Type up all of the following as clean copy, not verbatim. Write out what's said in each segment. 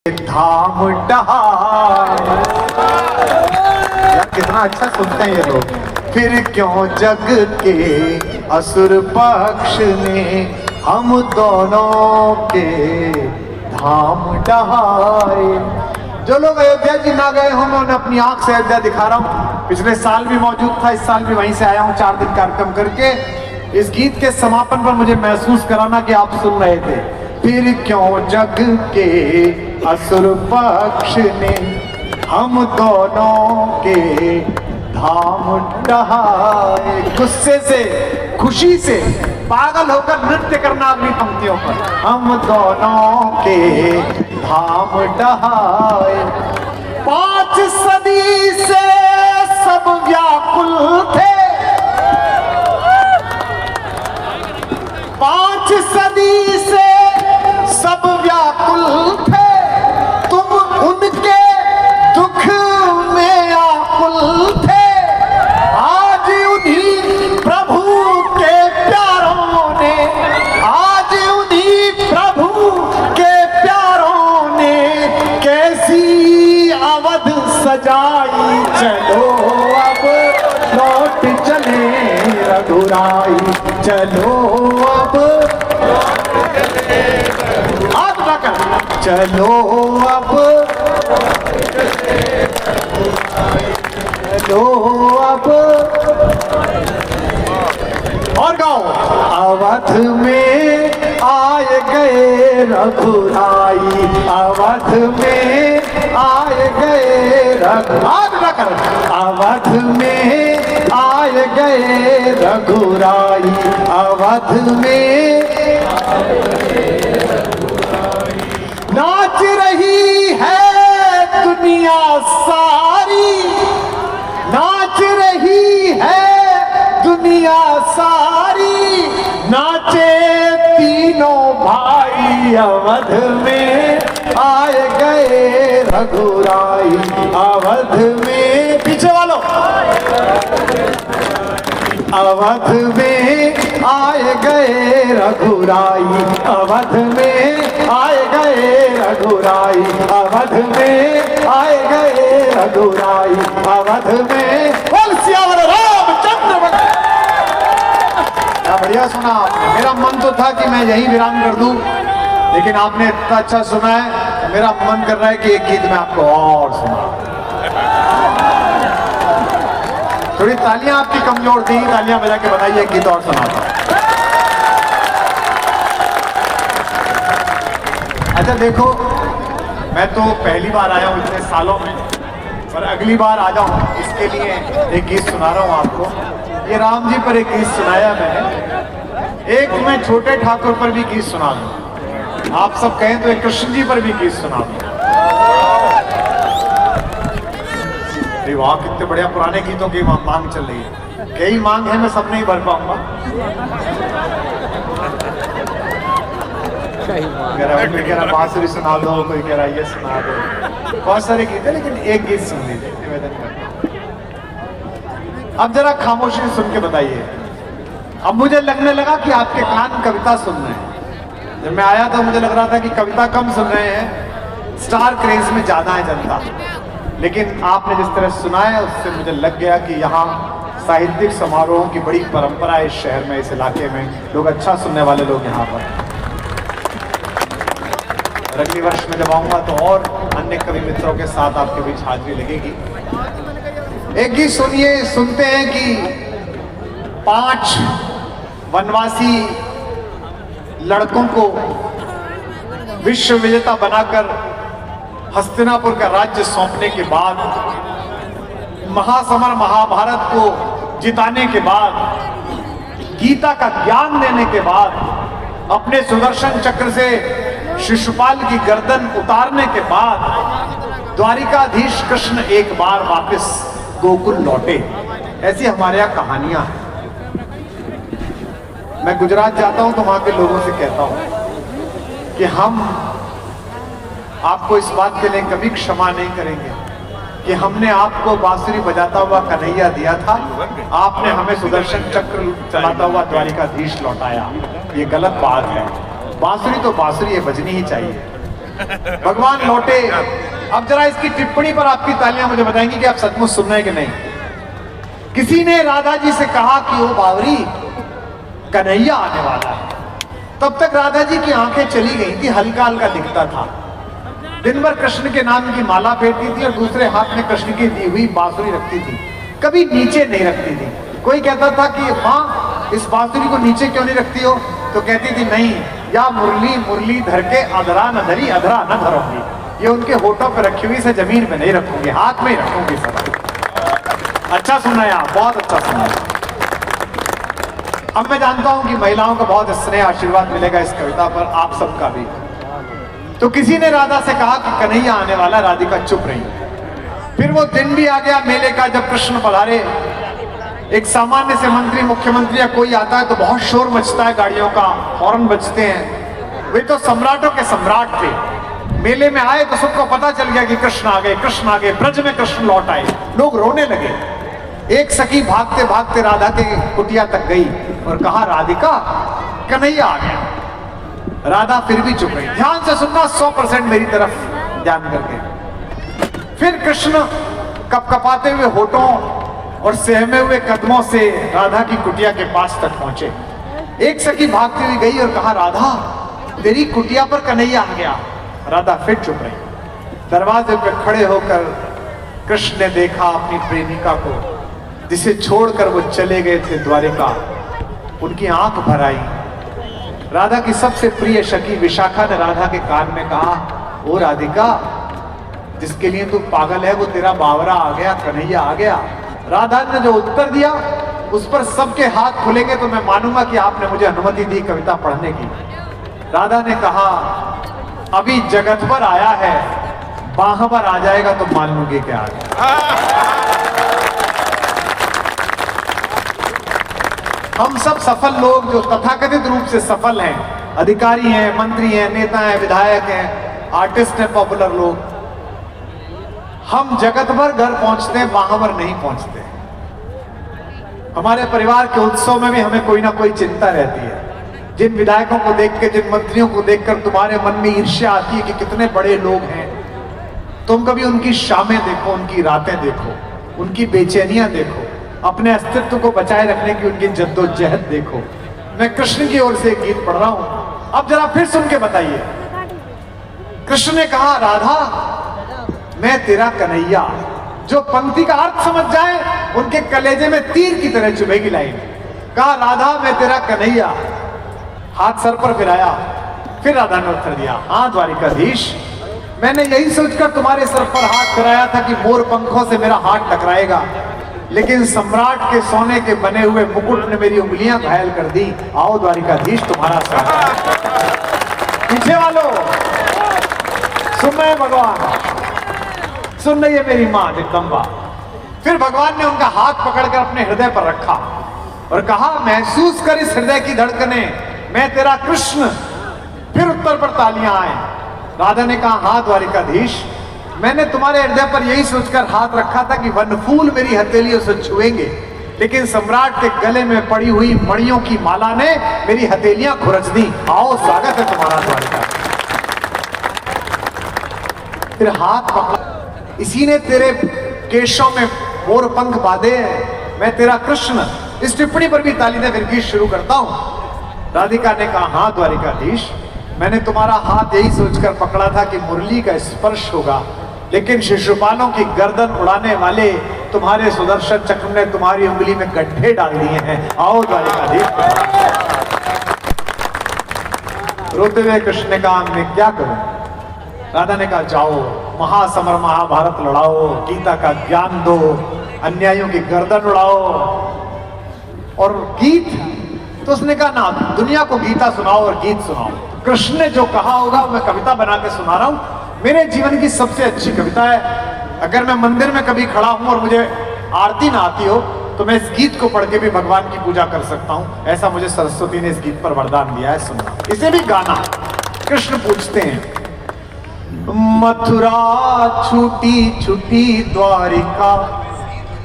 धाम यार कितना अच्छा सुनते हैं ये लोग। फिर क्यों जग के असुर पक्ष ने हम दोनों के धाम डहाए। जो लोग अयोध्या जी ना गए हों, मैं उन्हें अपनी आंख से अयोध्या दिखा रहा हूँ। पिछले साल भी मौजूद था, इस साल भी वहीं से आया हूँ 4 दिन कार्यक्रम करके। इस गीत के समापन पर मुझे महसूस कराना कि आप सुन रहे थे। फिर क्यों जग के असुर पक्ष ने हम दोनों के धाम डहाए। गुस्से से, खुशी से पागल होकर नृत्य करना अगली पंक्तियों पर। हम दोनों के धाम डहाए। 5 सदी से सब व्याकुल थे, 5 सदी से सब व्याकुल थे। तुम उनके दुख में आकुल थे। आज उन्हीं प्रभु के प्यारों ने, आज उन्हीं प्रभु के प्यारों ने कैसी अवध सजाई। चलो अब लौट चले रघुराई, चलो अब चलो अब, चलो अब। और गाओ। अवध में आए गए रघुराई, अवध में आए गए रघुराई, अवध में आए गए रघुराई, अवध में नाच रही है दुनिया सारी, नाच रही है दुनिया सारी। नाचे तीनों भाई, अवध में आए गए रघुराई, अवध में। पीछे वालों। अवध में आए गए रघुराई, अवध में आए गए रघुराई, अवध में आए गए रघुराई, अवध में। बोल सियावर रामचंद्र। क्या बढ़िया सुना आपने। मेरा मन तो था कि मैं यही विराम कर दूं, लेकिन आपने इतना अच्छा सुना है, मेरा मन कर रहा है कि एक गीत में आपको और सुना। थोड़ी तालियां आपकी कमजोर थी, तालियां बजा के बताइए, एक गीत और सुनाता। अच्छा देखो, मैं तो पहली बार आया हूं इतने सालों में, पर अगली बार आ जाऊं इसके लिए एक गीत सुना रहा हूं आपको। ये राम जी पर एक गीत सुनाया मैंने, एक मैं छोटे ठाकुर पर भी गीत सुना दूं, आप सब कहें तो एक कृष्ण जी पर भी गीत सुना दूं। वाह, कितने बढ़िया पुराने गीतों की मांग चल रही है। कई मांग है, मैं सब नहीं भर पाऊंगा। कोई कह रहा बांसुरी सुना दो, कोई कह रहा ये सुना दो, बहुत सारे गीत है, लेकिन एक गीत सुन लीजिए, निवेदन करता हूं। अब जरा खामोशी सुन के बताइए। अब मुझे लगने लगा कि आपके कान कविता सुन रहे हैं। जब मैं आया था मुझे लग रहा था कि कविता कम सुन रहे हैं, स्टार क्रेज में ज्यादा है जनता। लेकिन आपने जिस तरह सुनाया उससे मुझे लग गया कि यहाँ साहित्यिक समारोहों की बड़ी परंपरा है इस शहर में, इस इलाके में। लोग अच्छा सुनने वाले लोग यहाँ पर। अगले वर्ष में जब आऊंगा तो और अन्य कवि मित्रों के साथ आपके बीच हाजिरी लगेगी। एक गीत सुनिए। सुनते हैं कि 5 वनवासी लड़कों को विश्व विजेता बनाकर हस्तिनापुर का राज्य सौंपने के बाद, महासमर महाभारत को जिताने के बाद, गीता का ज्ञान देने के बाद, अपने सुदर्शन चक्र से शिशुपाल की गर्दन उतारने के बाद द्वारिकाधीश कृष्ण एक बार वापस गोकुल लौटे। ऐसी हमारे यहाँ कहानियां हैं। मैं गुजरात जाता हूं तो वहां के लोगों से कहता हूं कि हम आपको इस बात के लिए कभी क्षमा नहीं करेंगे कि हमने आपको बांसुरी बजाता हुआ कन्हैया दिया था, आपने हमें सुदर्शन चक्र चलाता हुआ द्वारिकाधीश लौटाया। ये गलत बात है। बांसुरी तो बांसुरी है, बजनी ही चाहिए। भगवान लौटे। अब जरा इसकी टिप्पणी पर आपकी तालियां मुझे बताएंगी कि आप सचमुच सुन रहे हैं कि नहीं। किसी ने राधा जी से कहा कि ओ बावरी, कन्हैया आने वाला है। तब तक राधा जी की आंखें चली गई थी, हल्का हल्का दिखता था। दिन भर कृष्ण के नाम की माला फेरती थी और दूसरे हाथ में कृष्ण की दी हुई बांसुरी रखती थी, कभी नीचे नहीं रखती थी। कोई कहता था कि माँ इस बांसुरी को नीचे क्यों नहीं रखती हो, तो कहती थी नहीं, या मुरली मुरली धर के अधरा न धरी अधरा न धरूंगी, ये उनके होठों पर रखी हुई से जमीन में नहीं रखूंगी, हाथ में ही रखूंगी सब। अच्छा सुना यार, बहुत अच्छा सुना। अब मैं जानता हूं कि महिलाओं का बहुत स्नेह आशीर्वाद मिलेगा इस कविता पर, आप सबका भी। तो किसी ने राधा से कहा कि कन्हैया आने वाला, राधिका चुप रही। फिर वो दिन भी आ गया मेले का, जब कृष्ण पधारे। एक सामान्य से मंत्री, मुख्यमंत्री या कोई आता है तो बहुत शोर मचता है, गाड़ियों का हॉर्न बजते हैं। वे तो सम्राटों के सम्राट थे। मेले में आए तो सबको पता चल गया कि कृष्ण आ गए, कृष्ण आ गए, ब्रज में कृष्ण लौट आए। लोग रोने लगे। एक सखी भागते भागते राधा के कुटिया तक गई और कहा, राधिका, कन्हैया आ गया। राधा फिर भी चुप रही। ध्यान से सुनना, 100% मेरी तरफ ध्यान करके। फिर कृष्ण कपकपाते हुए होठों और सहमे हुए कदमों से राधा की कुटिया के पास तक पहुंचे। एक सखी भागती हुई गई और कहा, राधा, तेरी कुटिया पर कन्हैया आ गया। राधा फिर चुप रही। दरवाजे पर खड़े होकर कृष्ण ने देखा अपनी प्रेमिका को, जिसे छोड़कर वो चले गए थे द्वारिका। उनकी आंख भर आई। राधा की सबसे प्रिय सखी विशाखा ने राधा के कान में कहा, ओ राधिका, जिसके लिए तू पागल है वो तेरा बावरा आ गया, कन्हैया आ गया। राधा ने जो उत्तर दिया उस पर सबके हाथ खुलेंगे तो मैं मानूंगा कि आपने मुझे अनुमति दी कविता पढ़ने की। राधा ने कहा, अभी जगत पर आया है, बाह पर आ जाएगा तो मान लूंगी क्या आ गया। हम सब सफल लोग जो तथाकथित रूप से सफल हैं, अधिकारी हैं, मंत्री हैं, नेता हैं, विधायक हैं, आर्टिस्ट हैं, पॉपुलर लोग, हम जगत भर घर पहुंचते हैं, वहां पर नहीं पहुंचते। हमारे परिवार के उत्सव में भी हमें कोई ना कोई चिंता रहती है। जिन विधायकों को देख के, जिन मंत्रियों को देखकर तुम्हारे मन में ईर्ष्या आती है कि कितने बड़े लोग हैं, तुम कभी उनकी शामें देखो, उनकी रातें देखो, उनकी बेचैनियां देखो, अपने अस्तित्व को बचाए रखने की उनकी जद्दोजहद देखो। मैं कृष्ण की ओर से एक गीत पढ़ रहा हूं, अब जरा फिर सुन के बताइए। कृष्ण ने कहा, राधा, मैं तेरा कन्हैया। जो पंक्ति का अर्थ समझ जाए उनके कलेजे में तीर की तरह चुभेगी लाइन। कहा, राधा, मैं तेरा कन्हैया। हाथ सर पर फिराया। फिर राधा ने उत्तर दिया, हाँ द्वारिकाधीश, मैंने यही सोचकर तुम्हारे सर पर हाथ फिराया था कि मोर पंखों से मेरा हाथ टकराएगा, लेकिन सम्राट के सोने के बने हुए मुकुट ने मेरी उंगलियां घायल कर दी। आओ द्वारिकाधीश, तुम्हारा स्वागत। पीछे वालों सुन रहे भगवान, सुन रही है मेरी मां जगदम्बा। फिर भगवान ने उनका हाथ पकड़कर अपने हृदय पर रखा और कहा, महसूस कर इस हृदय की धड़कने, मैं तेरा कृष्ण। फिर उत्तर पर तालियां आए। राधा ने कहा, हाँ द्वारिकाधीश, मैंने तुम्हारे हृदय पर यही सोचकर हाथ रखा था कि वनफूल मेरी हथेलियों से छुएंगे, लेकिन सम्राट के गले में पड़ी हुई मणियों की माला ने मेरी हथेलियां खुरच दी। आओ, स्वागत है तुम्हारा द्वारिका। फिर हाथ पकड़ा, इसी ने तेरे केशों में मोर पंख बांधे हैं, मैं तेरा कृष्ण। इस टिप्पणी पर भी ताली ने फिर गीत शुरू करता हूं। राधिका ने कहा, हाँ द्वारिकाधीश, मैंने तुम्हारा हाथ यही सोचकर पकड़ा था कि मुरली का स्पर्श होगा, लेकिन शिशुपालों की गर्दन उड़ाने वाले तुम्हारे सुदर्शन चक्र ने तुम्हारी उंगली में गड्ढे डाल दिए हैं। आओ द्वारिकाधीश। रोते हुए कृष्ण ने कहा, मैं क्या करूं? राधा ने कहा, जाओ, महासमर महाभारत लड़ाओ, गीता का ज्ञान दो, अन्यायों की गर्दन उड़ाओ। और गीत, तो उसने कहा, ना, दुनिया को गीता सुनाओ और गीत सुनाओ। कृष्ण ने जो कहा होगा मैं कविता बना के सुना रहा हूं। मेरे जीवन की सबसे अच्छी कविता है। अगर मैं मंदिर में कभी खड़ा हूं और मुझे आरती ना आती हो तो मैं इस गीत को पढ़ के भी भगवान की पूजा कर सकता हूं। ऐसा मुझे सरस्वती ने इस गीत पर वरदान दिया है, सुनना। इसे भी गाना। कृष्ण पूछते हैं, मथुरा छूटी छूटी द्वारिका,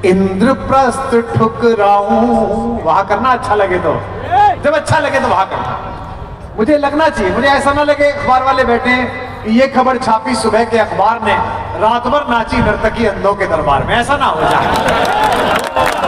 इंद्रप्रस्थ ठुकराऊं। वहां करना अच्छा लगे तो, जब अच्छा लगे तो वहां करना। मुझे लगना चाहिए, मुझे ऐसा ना लगे अखबार वाले बैठे हैं ये खबर छापी सुबह के अखबार ने, रात भर नाची नर्तकी अंधों के दरबार में। ऐसा ना हो जाए।